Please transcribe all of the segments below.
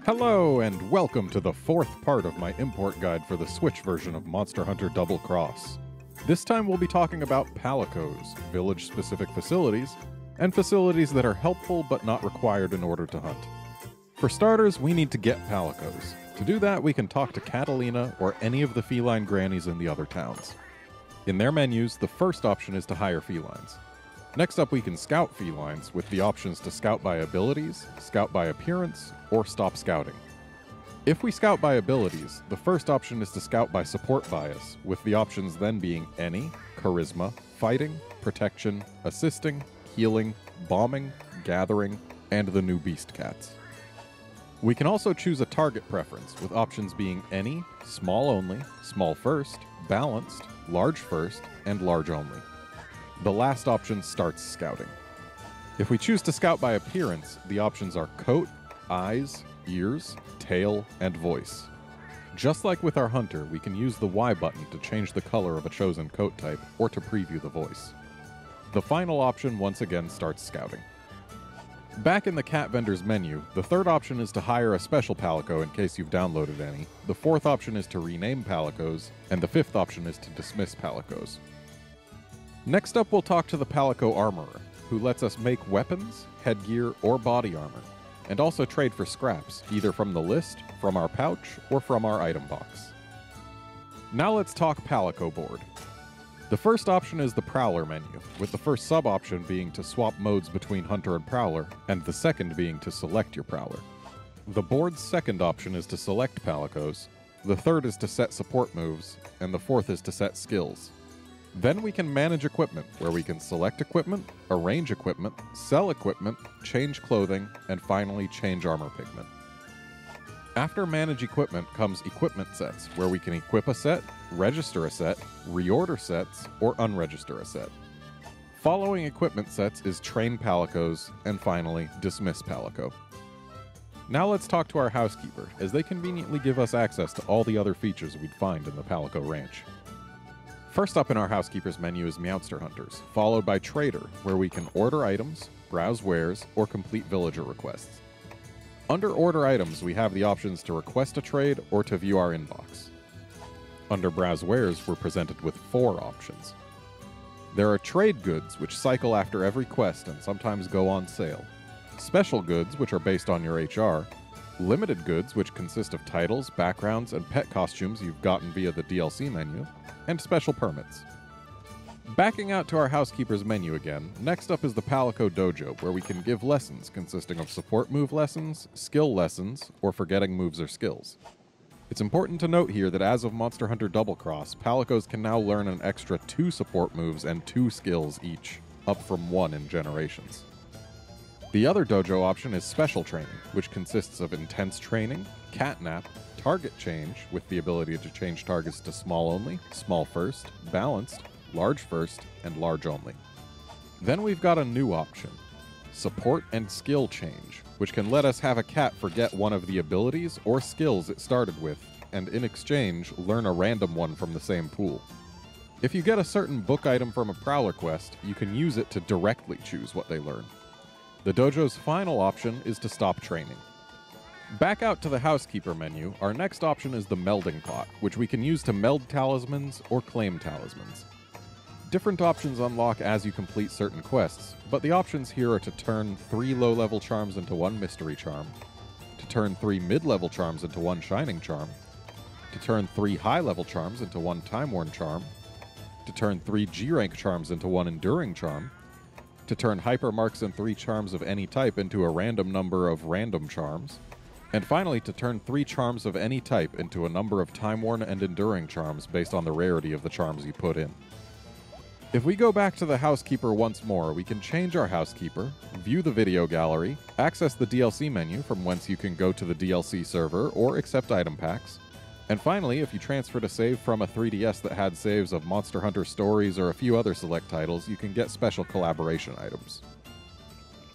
Hello, and welcome to the fourth part of my import guide for the Switch version of Monster Hunter Double Cross. This time we'll be talking about Palicoes, village-specific facilities, and facilities that are helpful but not required in order to hunt. For starters, we need to get Palicoes. To do that, we can talk to Catalina or any of the feline grannies in the other towns. In their menus, the first option is to hire felines. Next up, we can scout felines with the options to scout by abilities, scout by appearance, or stop scouting. If we scout by abilities, the first option is to scout by support bias, with the options then being any, charisma, fighting, protection, assisting, healing, bombing, gathering, and the new beast cats. We can also choose a target preference, with options being any, small only, small first, balanced, large first, and large only. The last option starts scouting. If we choose to scout by appearance, the options are coat, eyes, ears, tail, and voice. Just like with our hunter, we can use the Y button to change the color of a chosen coat type or to preview the voice. The final option once again starts scouting. Back in the cat vendor's menu, the third option is to hire a special Palico in case you've downloaded any, the fourth option is to rename Palicoes, and the fifth option is to dismiss Palicoes. Next up, we'll talk to the Palico Armorer, who lets us make weapons, headgear, or body armor, and also trade for scraps, either from the list, from our pouch, or from our item box. Now let's talk Palico board. The first option is the Prowler menu, with the first sub-option being to swap modes between Hunter and Prowler, and the second being to select your Prowler. The board's second option is to select Palicoes, the third is to set support moves, and the fourth is to set skills. Then we can manage equipment, where we can select equipment, arrange equipment, sell equipment, change clothing, and finally change armor pigment. After manage equipment comes equipment sets, where we can equip a set, register a set, reorder sets, or unregister a set. Following equipment sets is train Palicoes, and finally dismiss Palico. Now let's talk to our housekeeper, as they conveniently give us access to all the other features we'd find in the Palico Ranch. First up in our housekeeper's menu is Meowster Hunters, followed by Trader, where we can order items, browse wares, or complete villager requests. Under Order Items, we have the options to request a trade or to view our inbox. Under Browse Wares, we're presented with 4 options. There are trade goods, which cycle after every quest and sometimes go on sale. Special goods, which are based on your HR. Limited goods, which consist of titles, backgrounds, and pet costumes you've gotten via the DLC menu. And special permits. Backing out to our housekeeper's menu again, next up is the Palico Dojo, where we can give lessons consisting of support move lessons, skill lessons, or forgetting moves or skills. It's important to note here that as of Monster Hunter Double Cross, Palicoes can now learn an extra 2 support moves and 2 skills each, up from 1 in Generations. The other dojo option is Special Training, which consists of Intense Training, Catnap, Target Change, with the ability to change targets to small only, small first, balanced, large first, and large only. Then we've got a new option, Support and Skill Change, which can let us have a cat forget one of the abilities or skills it started with, and in exchange, learn a random one from the same pool. If you get a certain book item from a Prowler quest, you can use it to directly choose what they learn. The dojo's final option is to stop training. Back out to the housekeeper menu, our next option is the melding pot, which we can use to meld talismans or claim talismans. Different options unlock as you complete certain quests, but the options here are to turn 3 low-level charms into 1 mystery charm, to turn 3 mid-level charms into 1 shining charm, to turn 3 high-level charms into 1 time-worn charm, to turn 3 G-rank charms into 1 enduring charm, to turn hyper marks and 3 charms of any type into a random number of random charms, and finally to turn 3 charms of any type into a number of time-worn and enduring charms based on the rarity of the charms you put in. If we go back to the housekeeper once more, we can change our housekeeper, view the video gallery, access the DLC menu from whence you can go to the DLC server or accept item packs, and finally, if you transferred a save from a 3DS that had saves of Monster Hunter Stories or a few other select titles, you can get special collaboration items.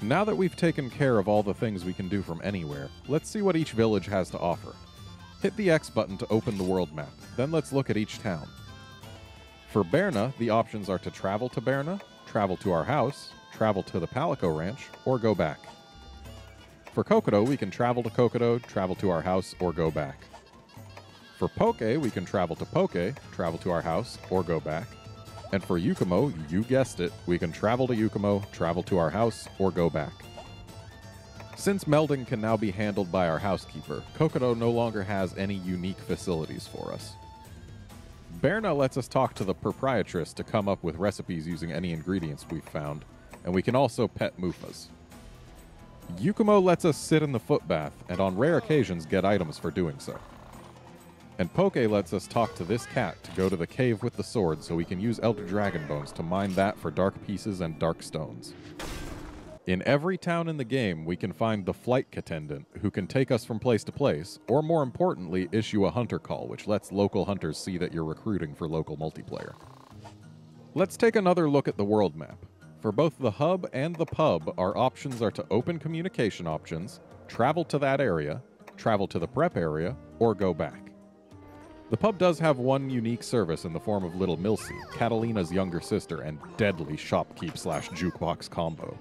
Now that we've taken care of all the things we can do from anywhere, let's see what each village has to offer. Hit the X button to open the world map, then let's look at each town. For Berna, the options are to travel to Berna, travel to our house, travel to the Palico Ranch, or go back. For Kokodo, we can travel to Kokodo, travel to our house, or go back. For Poke, we can travel to Poke, travel to our house, or go back. And for Yukumo, you guessed it, we can travel to Yukumo, travel to our house, or go back. Since melding can now be handled by our housekeeper, Kokodo no longer has any unique facilities for us. Berna lets us talk to the proprietress to come up with recipes using any ingredients we've found, and we can also pet Mufas. Yukumo lets us sit in the footbath, and on rare occasions get items for doing so. And Poke lets us talk to this cat to go to the cave with the sword so we can use Elder Dragon Bones to mine that for dark pieces and dark stones. In every town in the game, we can find the Flight Attendant, who can take us from place to place, or more importantly, issue a hunter call, which lets local hunters see that you're recruiting for local multiplayer. Let's take another look at the world map. For both the hub and the pub, our options are to open communication options, travel to that area, travel to the prep area, or go back. The pub does have one unique service in the form of Little Milsey, Catalina's younger sister and deadly shopkeep/jukebox combo.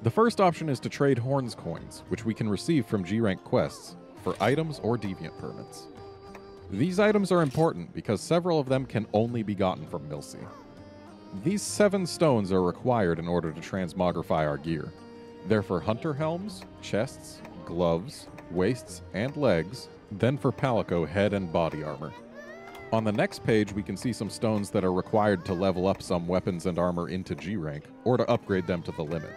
The first option is to trade Horns coins, which we can receive from G-Rank quests, for items or deviant permits. These items are important because several of them can only be gotten from Milsey. These 7 stones are required in order to transmogrify our gear. They're for hunter helms, chests, gloves, waists, and legs, then for Palico head and body armor. On the next page, we can see some stones that are required to level up some weapons and armor into G-Rank, or to upgrade them to the limit.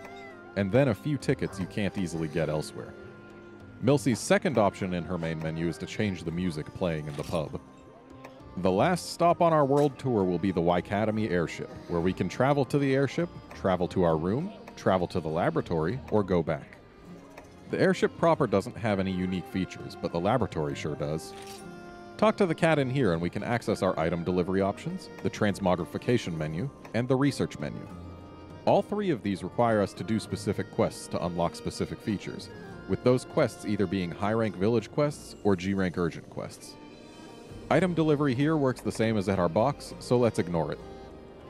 And then a few tickets you can't easily get elsewhere. Milsey's second option in her main menu is to change the music playing in the pub. The last stop on our world tour will be the Wycademy Airship, where we can travel to the airship, travel to our room, travel to the laboratory, or go back. The airship proper doesn't have any unique features, but the laboratory sure does. Talk to the cat in here and we can access our item delivery options, the Transmogrification menu, and the research menu. All 3 of these require us to do specific quests to unlock specific features, with those quests either being high-rank village quests or G-rank urgent quests. Item delivery here works the same as at our box, so let's ignore it.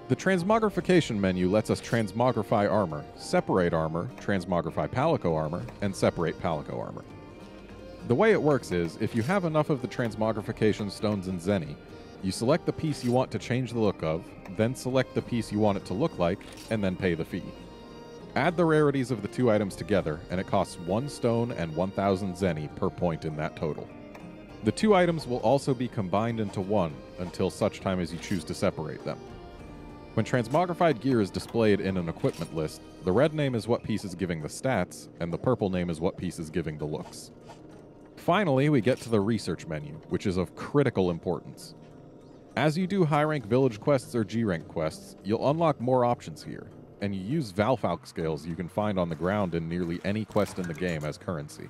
The Transmogrification menu lets us transmogrify armor, separate armor, transmogrify Palico Armor, and separate Palico Armor. The way it works is, if you have enough of the Transmogrification stones in Zenny, you select the piece you want to change the look of, then select the piece you want it to look like, and then pay the fee. Add the rarities of the 2 items together, and it costs 1 stone and 1,000 Zenny per point in that total. The 2 items will also be combined into one until such time as you choose to separate them. When transmogrified gear is displayed in an equipment list, the red name is what piece is giving the stats, and the purple name is what piece is giving the looks. Finally, we get to the research menu, which is of critical importance. As you do high-rank village quests or G-rank quests, you'll unlock more options here, and you use Valfalk scales you can find on the ground in nearly any quest in the game as currency.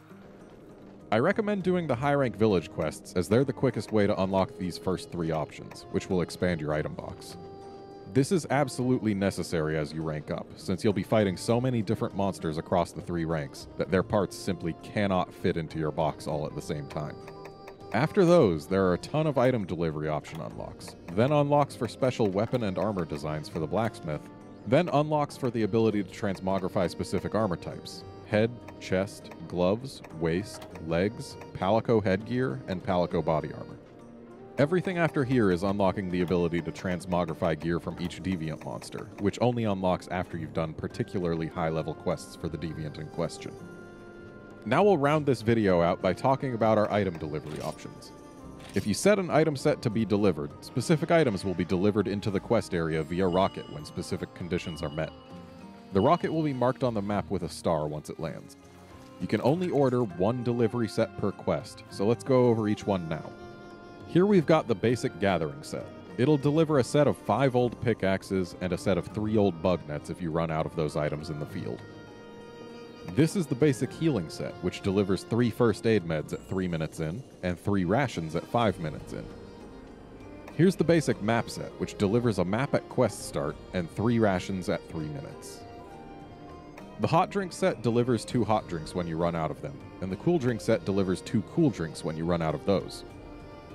I recommend doing the high-rank village quests as they're the quickest way to unlock these first 3 options, which will expand your item box. This is absolutely necessary as you rank up, since you'll be fighting so many different monsters across the 3 ranks that their parts simply cannot fit into your box all at the same time. After those, there are a ton of item delivery option unlocks, then unlocks for special weapon and armor designs for the blacksmith, then unlocks for the ability to transmogrify specific armor types: head, chest, gloves, waist, legs, Palico headgear, and Palico body armor. Everything after here is unlocking the ability to transmogrify gear from each deviant monster, which only unlocks after you've done particularly high-level quests for the deviant in question. Now we'll round this video out by talking about our item delivery options. If you set an item set to be delivered, specific items will be delivered into the quest area via rocket when specific conditions are met. The rocket will be marked on the map with a star once it lands. You can only order 1 delivery set per quest, so let's go over each one now. Here we've got the basic gathering set. It'll deliver a set of 5 old pickaxes and a set of 3 old bug nets if you run out of those items in the field. This is the basic healing set, which delivers 3 first aid meds at 3 minutes in, and 3 rations at 5 minutes in. Here's the basic map set, which delivers a map at quest start, and 3 rations at 3 minutes. The hot drink set delivers 2 hot drinks when you run out of them, and the cool drink set delivers 2 cool drinks when you run out of those.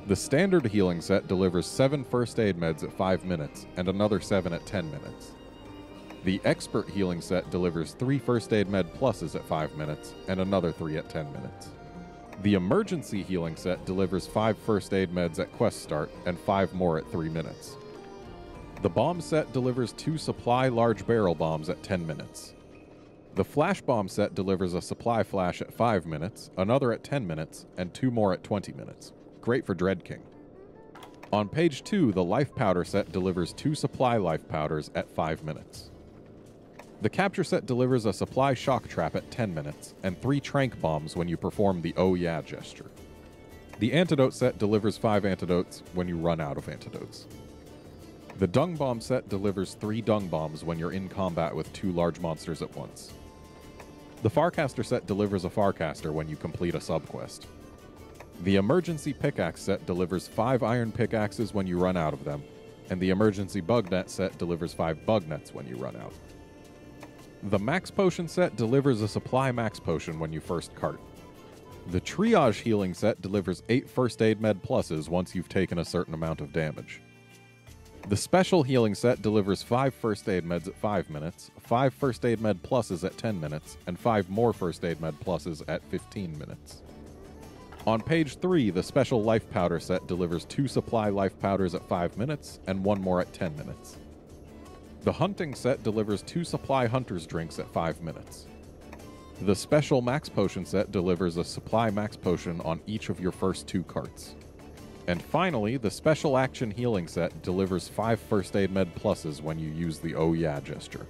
The standard healing set delivers 7 first aid meds at 5 minutes, and another 7 at 10 minutes. The Expert Healing Set delivers 3 First Aid Med Pluses at 5 minutes, and another 3 at 10 minutes. The Emergency Healing Set delivers 5 First Aid Meds at quest start, and 5 more at 3 minutes. The Bomb Set delivers 2 Supply Large Barrel Bombs at 10 minutes. The Flash Bomb Set delivers a Supply Flash at 5 minutes, another at 10 minutes, and 2 more at 20 minutes. Great for Dread King. On page 2, the Life Powder Set delivers 2 Supply Life Powders at 5 minutes. The Capture Set delivers a Supply Shock Trap at 10 minutes, and 3 Trank Bombs when you perform the Oh Yeah gesture. The Antidote Set delivers 5 antidotes when you run out of antidotes. The Dung Bomb Set delivers 3 Dung Bombs when you're in combat with 2 large monsters at once. The Farcaster Set delivers a Farcaster when you complete a subquest. The Emergency Pickaxe Set delivers 5 Iron Pickaxes when you run out of them, and the Emergency Bug Net Set delivers 5 Bug Nets when you run out. The Max Potion Set delivers a Supply Max Potion when you first cart. The Triage Healing Set delivers 8 First Aid Med Pluses once you've taken a certain amount of damage. The Special Healing Set delivers 5 First Aid Meds at 5 minutes, 5 First Aid Med Pluses at 10 minutes, and 5 more First Aid Med Pluses at 15 minutes. On page 3, the Special Life Powder Set delivers 2 Supply Life Powders at 5 minutes, and 1 more at 10 minutes. The Hunting Set delivers 2 Supply Hunter's Drinks at 5 minutes. The Special Max Potion Set delivers a Supply Max Potion on each of your first 2 carts. And finally, the Special Action Healing Set delivers 5 First Aid Med Pluses when you use the Oh Yeah gesture.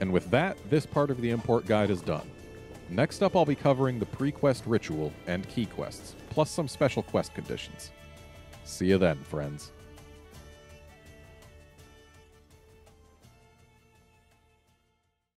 And with that, this part of the import guide is done. Next up, I'll be covering the pre-quest ritual and key quests, plus some special quest conditions. See you then, friends.